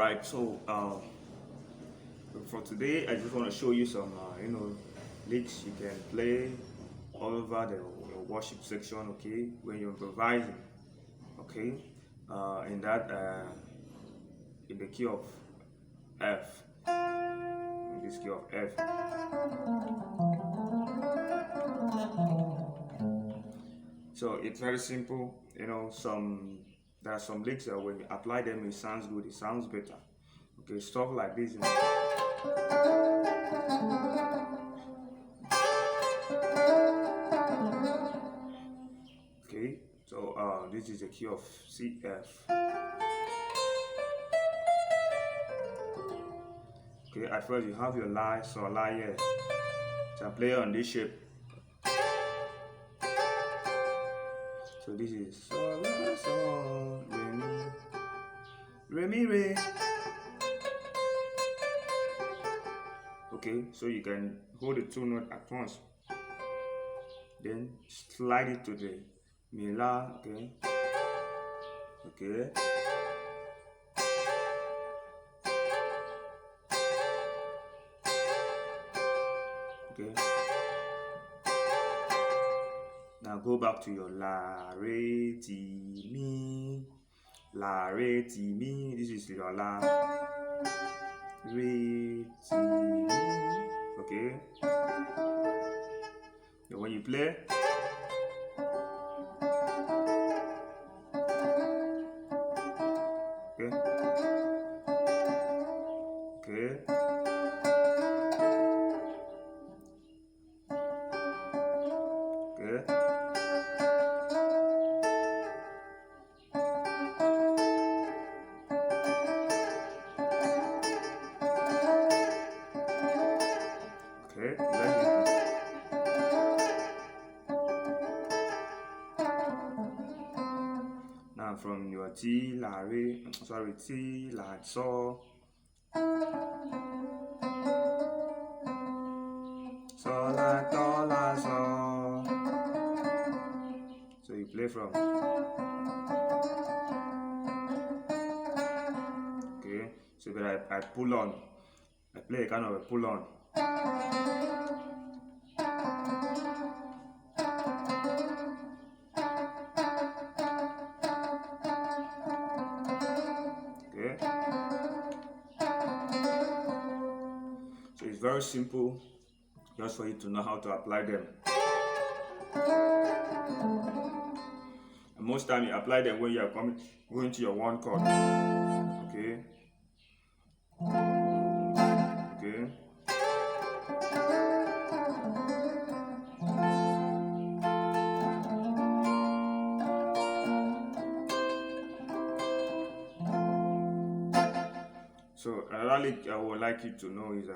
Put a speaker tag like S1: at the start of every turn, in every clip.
S1: Alright, so for today I just want to show you some licks you can play all over the worship section, okay, when you're improvising, okay, in that in the key of F, in this key of F. So it's very simple, there are some licks that when you apply them it sounds good, it sounds better. Okay, stuff like this. Okay, so this is the key of C F. Okay, at first you have your La, so La here. So I play on this shape. So this is Sol, La, Sol, Re, Mi, Re. Okay, so you can hold the two notes at once. Then slide it to the Mi, La, okay. Okay. Okay. Now go back to your La, Re, Ti, Mi. La, Re, Ti, Mi. This is your La, Re, Ti, Mi. Okay. And when you play, okay. Okay. Okay. Okay, now from your T, La, Re, sorry, T, La, Sol, Sol, La, Do, La, Sol. So you play from. Okay, so that I pull on. I play a kind of a pull on. Okay. So it's very simple, just for you to know how to apply them. And most time you apply them when you are going to your one chord. Okay. Okay. So another lick I would like you to know is you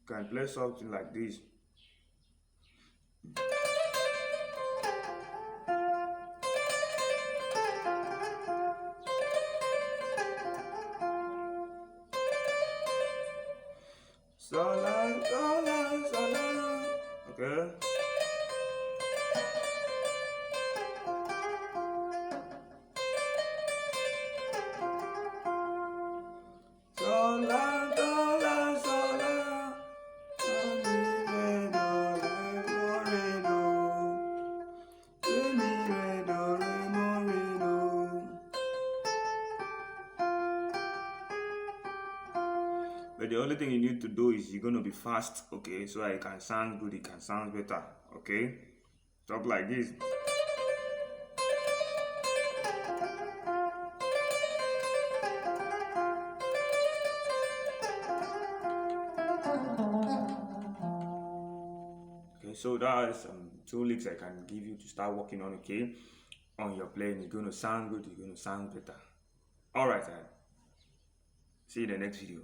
S1: can play something like this. Sol, La, Do, La, Sol, La. Okay. Sol, La, Do, La, Sol, La. Sol, Mi, Re, Do, Re, Mo, Re, Do. Re, Mi, Re, Do, Re, Mo, Re, Do. But the only thing you need to do is you're going to be fast, okay? So that it can sound good, it can sound better, okay? Stuff like this. Okay, so that is two licks I can give you to start working on, okay? On your playing, it's going to sound good, it's going to sound better. Alright, see you in the next video.